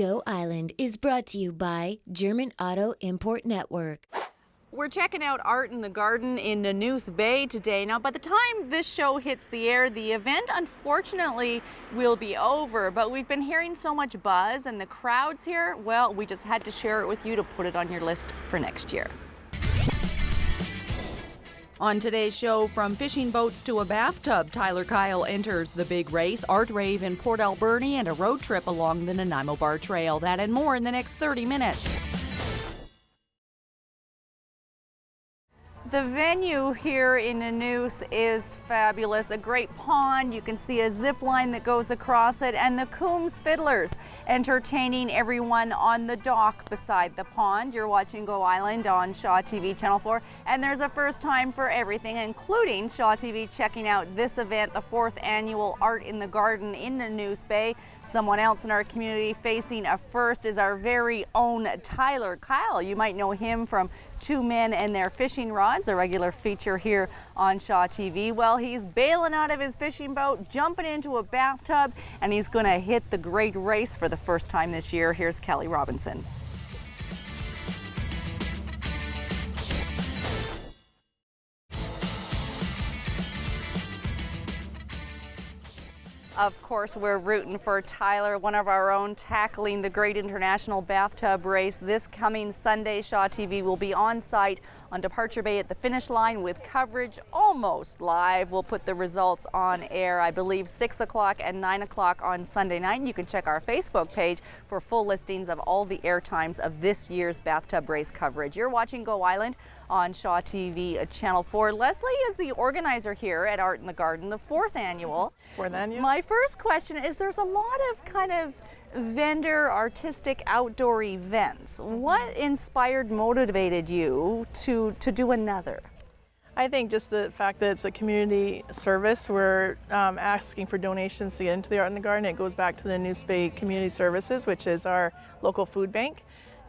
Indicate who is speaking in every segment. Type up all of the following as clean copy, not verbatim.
Speaker 1: Go Island is brought to you by German Auto Import Network.
Speaker 2: We're checking out Art in the Garden in Nanoose Bay today. Now, by the time this show hits the air, the event unfortunately will be over, but we've been hearing so much buzz and the crowds here, well, we just had to share it with you to put it on your list for next year. On today's show, from fishing boats to a bathtub, Tyler Kyle enters the big race, art rave in Port Alberni, and a road trip along the Nanaimo Bar Trail. That and more in the next 30 minutes. The venue here in Nanoose is fabulous. A great pond, you can see a zip line that goes across it, and the Coombs Fiddlers entertaining everyone on the dock beside the pond. You're watching Go Island on Shaw TV Channel 4, and there's a first time for everything, including Shaw TV checking out this event, the 4th annual Art in the Garden in Nanoose Bay. Someone else in our community facing a first is our very own Tyler Kyle. You might know him from Two Men and Their Fishing Rods, a regular feature here on Shaw TV. Well, he's bailing out of his fishing boat, jumping into a bathtub, and he's going to hit the great race for the first time this year. Here's Kelly Robinson. Of course, we're rooting for Tyler, one of our own, tackling the great international bathtub race. This coming Sunday, Shaw TV will be on site on Departure Bay at the finish line with coverage almost live. We'll put the results on air, I believe, 6 o'clock and 9 o'clock on Sunday night. And you can check our Facebook page for full listings of all the air times of this year's bathtub race coverage. You're watching Go Island on Shaw TV Channel 4. Leslie is the organizer here at Art in the Garden, the 4th annual. My first question is, there's a lot of kind of vendor, artistic, outdoor events. What inspired, motivated you to do another?
Speaker 3: I think just the fact that it's a community service. We're asking for donations to get into the Art in the Garden. It goes back to the Nanoose Bay Community Services, which is our local food bank.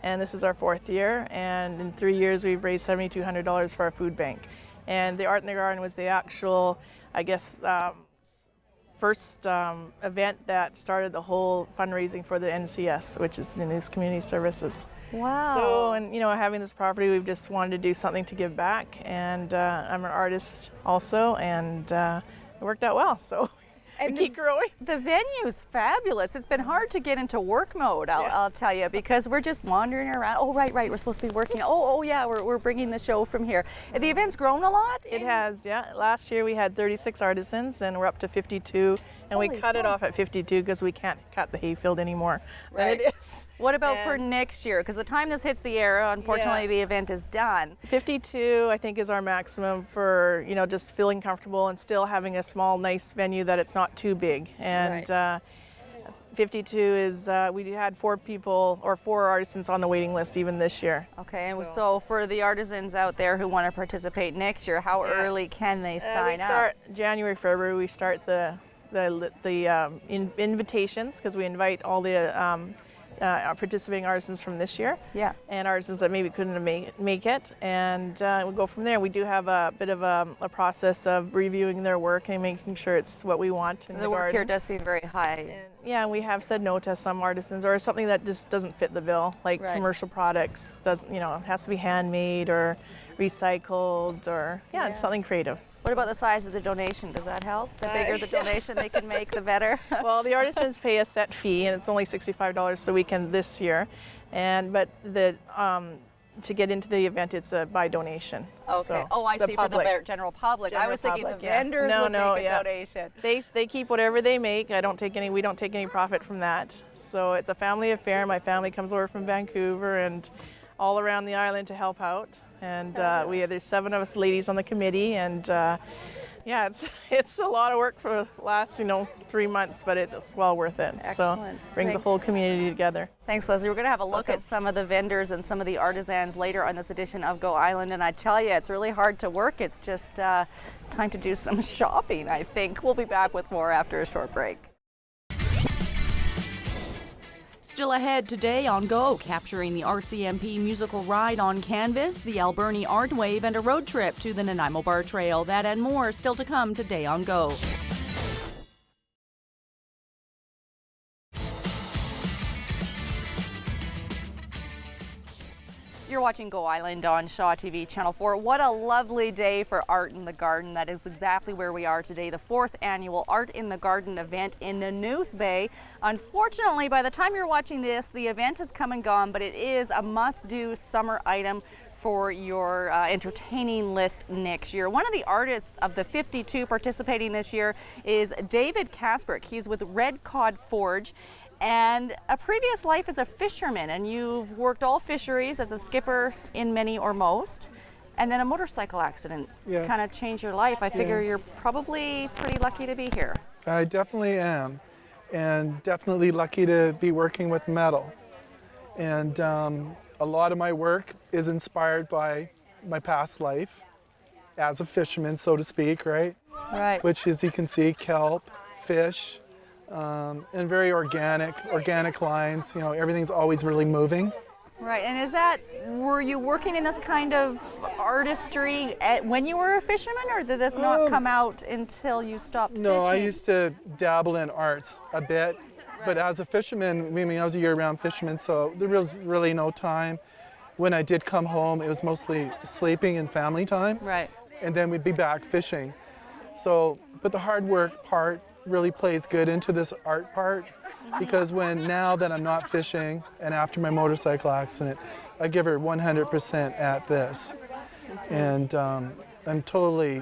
Speaker 3: And this is our 4th year, and in 3 years we've raised $7,200 for our food bank. And the Art in the Garden was the actual, I guess, first event that started the whole fundraising for the NCS, which is the Nanoose Community Services.
Speaker 2: Wow.
Speaker 3: So, and having this property, we've just wanted to do something to give back. And I'm an artist also, and it worked out well. So. And keep growing.
Speaker 2: The venue's fabulous. It's been hard to get into work mode, I'll tell you, because we're just wandering around. Oh, right, we're supposed to be working. Oh, yeah, we're bringing the show from here. The event's grown a lot?
Speaker 3: It has, yeah. Last year we had 36 artisans, and we're up to 52. And we cut it off at 52 because we can't cut the hayfield anymore than it is.
Speaker 2: What about for next year? Because the time this hits the air, unfortunately, the event is done.
Speaker 3: 52, I think, is our maximum for, just feeling comfortable and still having a small, nice venue that it's not too big. And 52 is, we had 4 artisans on the waiting list even this year.
Speaker 2: Okay, so for the artisans out there who want to participate next year, how early can they sign up?
Speaker 3: We start January, February, we start the invitations, because we invite all the participating artisans from this year, and artisans that maybe couldn't make it, and we'll go from there. We do have a bit of a process of reviewing their work and making sure it's what we want in the
Speaker 2: work
Speaker 3: garden.
Speaker 2: Here does seem very high.
Speaker 3: And we have said no to some artisans, or something that just doesn't fit the bill, like commercial products. Doesn't, it has to be handmade or recycled, or it's something creative.
Speaker 2: What about the size of the donation? Does that help? The bigger the donation they can make, the better?
Speaker 3: Well, the artisans pay a set fee, and it's only $65 the weekend this year. But to get into the event, it's by donation.
Speaker 2: Okay.
Speaker 3: So
Speaker 2: I see, for the general public. I was thinking the vendors would make a donation.
Speaker 3: They keep whatever they make. We don't take any profit from that. So it's a family affair. My family comes over from Vancouver and all around the island to help out. And there's 7 of us ladies on the committee, and it's a lot of work for the last 3 months, but it's well worth it.
Speaker 2: Excellent.
Speaker 3: So brings the whole community together.
Speaker 2: Thanks, Leslie. We're going to have a look at some of the vendors and some of the artisans later on this edition of Go Island, and I tell you, it's really hard to work. It's just time to do some shopping, I think. We'll be back with more after a short break. Still ahead today on Go, capturing the RCMP musical ride on canvas, the Alberni Art Wave, and a road trip to the Nanaimo Bar Trail. That and more still to come today on Go. You're watching Go Island on Shaw TV Channel 4. What a lovely day for Art in the Garden. That is exactly where we are today, the 4th annual Art in the Garden event in Nanoose Bay. Unfortunately, by the time you're watching this, the event has come and gone, but it is a must-do summer item for your entertaining list next year. One of the artists of the 52 participating this year is David Kasperk. He's with Red Cod Forge and a previous life as a fisherman, and you've worked all fisheries as a skipper in many or most, and then a motorcycle accident kind of changed your life. I figure you're probably pretty lucky to be here.
Speaker 4: I definitely am, and definitely lucky to be working with metal. And a lot of my work is inspired by my past life as a fisherman, so to speak, right?
Speaker 2: Right.
Speaker 4: Which, as you can see, kelp, fish, and very organic lines. You know, everything's always really moving.
Speaker 2: Right, and were you working in this kind of artistry when you were a fisherman, or did this not come out until you stopped fishing?
Speaker 4: No, I used to dabble in arts a bit, but as a fisherman, I mean, I was a year-round fisherman, so there was really no time. When I did come home, it was mostly sleeping and family time.
Speaker 2: Right.
Speaker 4: And then we'd be back fishing. So, but the hard work part really plays good into this art part, because now that I'm not fishing and after my motorcycle accident, I give her 100% at this. And I'm totally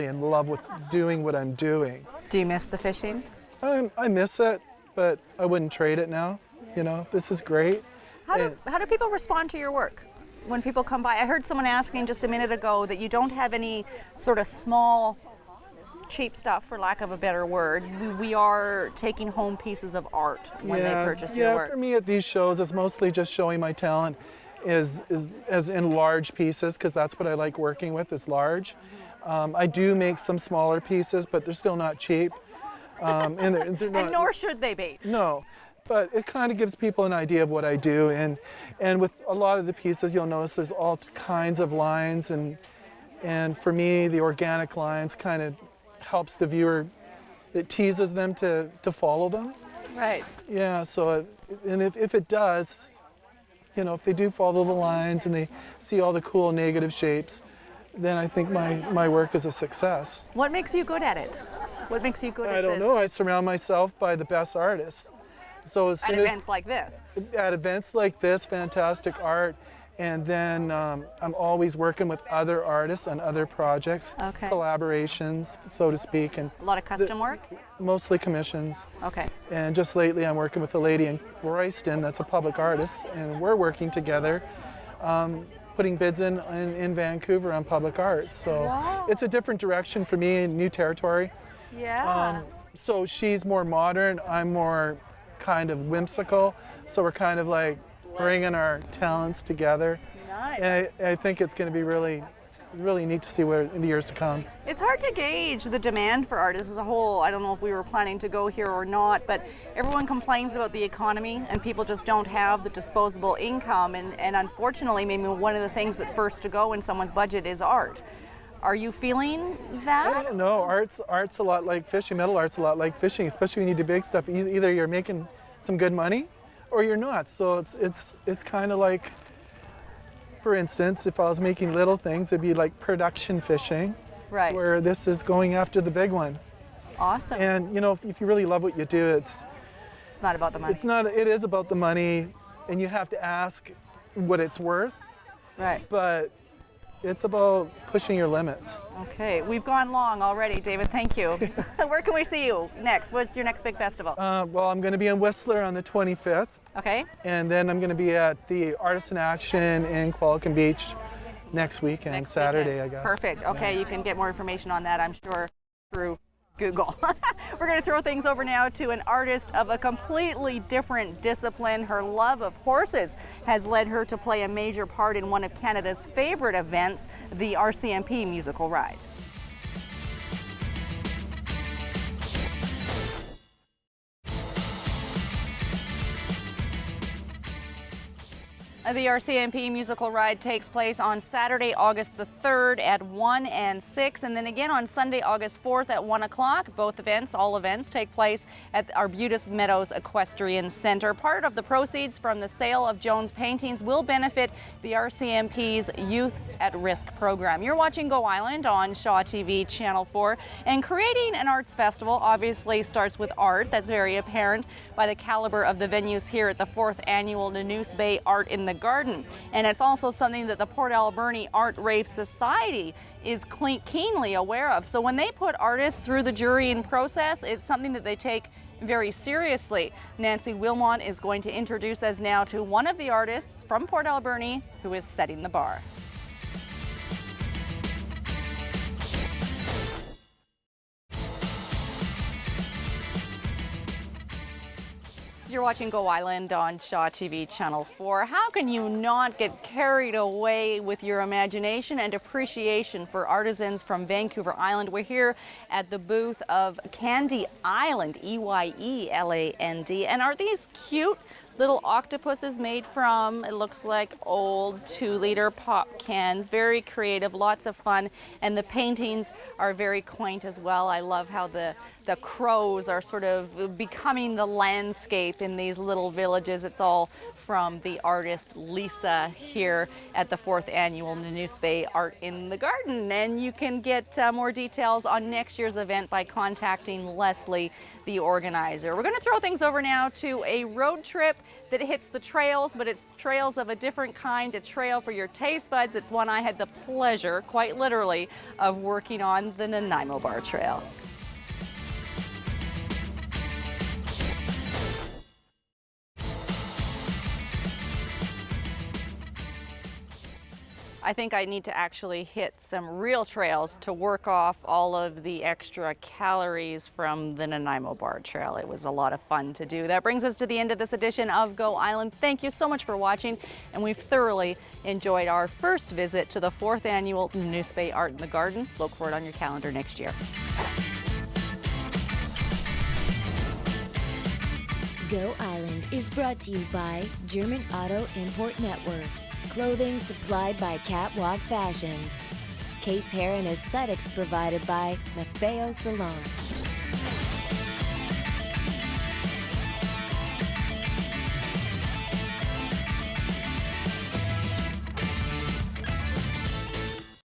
Speaker 4: in love with doing what I'm doing.
Speaker 2: Do you miss the fishing?
Speaker 4: I miss it, but I wouldn't trade it now. You know, this is great.
Speaker 2: How do people respond to your work when people come by? I heard someone asking just a minute ago that you don't have any sort of small, cheap stuff, for lack of a better word. We are taking home pieces of art when they purchase your work.
Speaker 4: Yeah, for me at these shows, it's mostly just showing my talent is as in large pieces, because that's what I like working with, is large. I do make some smaller pieces, but they're still not cheap. And they're not,
Speaker 2: and nor should they be.
Speaker 4: No, but it kind of gives people an idea of what I do. And with a lot of the pieces, you'll notice there's all kinds of lines. And for me, the organic lines kind of helps the viewer. It teases them to follow them.
Speaker 2: Right.
Speaker 4: Yeah, so, and if it does, you know, if they do follow the lines and they see all the cool negative shapes, then I think my work is a success.
Speaker 2: What makes you good at it? What makes you good at this?
Speaker 4: I don't know. I surround myself by the best artists. So as soon
Speaker 2: at events like this?
Speaker 4: At events like this, fantastic art. And then I'm always working with other artists on other projects, collaborations, so to speak. And
Speaker 2: a lot of custom work?
Speaker 4: Mostly commissions.
Speaker 2: Okay.
Speaker 4: And just lately I'm working with a lady in Royston that's a public artist, and we're working together, putting bids in Vancouver on public art. So it's a different direction for me, new territory.
Speaker 2: Yeah.
Speaker 4: So she's more modern, I'm more kind of whimsical. So we're kind of like bringing our talents together.
Speaker 2: Nice.
Speaker 4: And I think it's going to be really neat to see where in the years to come.
Speaker 2: It's hard to gauge the demand for artists as a whole. I don't know if we were planning to go here or not, but everyone complains about the economy and people just don't have the disposable income. And unfortunately, maybe one of the things that first to go in someone's budget is art. Are you feeling that?
Speaker 4: I don't know. Art's a lot like fishing. Metal art's a lot like fishing, especially when you do big stuff. Either you're making some good money or you're not. So it's kind of like, for instance, if I was making little things, it'd be like production fishing,
Speaker 2: right?
Speaker 4: Where this is going after the big one.
Speaker 2: Awesome.
Speaker 4: And you know, if you really love what you do, it's
Speaker 2: not about the money.
Speaker 4: It's not. It is about the money, and you have to ask what it's worth.
Speaker 2: Right.
Speaker 4: But it's about pushing your limits.
Speaker 2: Okay, we've gone long already, David. Thank you. Where can we see you next? What's your next big festival?
Speaker 4: Well, I'm going to be in Whistler on the 25th.
Speaker 2: Okay.
Speaker 4: And then I'm going to be at the Artists in Action in Qualicum Beach next weekend, Saturday, I guess.
Speaker 2: Perfect. Okay, you can get more information on that, I'm sure, through Google. We're going to throw things over now to an artist of a completely different discipline. Her love of horses has led her to play a major part in one of Canada's favorite events, the RCMP musical ride. The RCMP musical ride takes place on Saturday, August the 3rd at 1 and 6, and then again on Sunday, August 4th at 1 o'clock. Both events, all events, take place at Arbutus Meadows Equestrian Center. Part of the proceeds from the sale of Jones paintings will benefit the RCMP's Youth at Risk program. You're watching Go Island on Shaw TV Channel 4, and creating an arts festival obviously starts with art. That's very apparent by the caliber of the venues here at the 4th annual Nanoose Bay Art in the Garden. And it's also something that the Port Alberni Art Rave Society is keenly aware of. So when they put artists through the jurying process, it's something that they take very seriously. Nancy Wilmot is going to introduce us now to one of the artists from Port Alberni who is setting the bar. You're watching Go Island on Shaw TV Channel 4. How can you not get carried away with your imagination and appreciation for artisans from Vancouver Island? We're here at the booth of Candy Island, EYELAND. And are these cute little octopuses made from, it looks like, old 2-liter pop cans? Very creative, lots of fun, and the paintings are very quaint as well. I love how the crows are sort of becoming the landscape in these little villages. It's all from the artist Lisa here at the 4th annual Nanoose Bay Art in the Garden. And you can get more details on next year's event by contacting Leslie, the organizer. We're going to throw things over now to a road trip that hits the trails, but it's trails of a different kind, a trail for your taste buds. It's one I had the pleasure, quite literally, of working on, the Nanaimo Bar Trail. I think I need to actually hit some real trails to work off all of the extra calories from the Nanaimo Bar Trail. It was a lot of fun to do. That brings us to the end of this edition of Go Island. Thank you so much for watching, and we've thoroughly enjoyed our first visit to the 4th annual Nanoose Bay Art in the Garden. Look for it on your calendar next year.
Speaker 1: Go Island is brought to you by German Auto Import Network. Clothing supplied by Catwalk Fashions. Kait's Hair and Aesthetics provided by Maffeo Salon.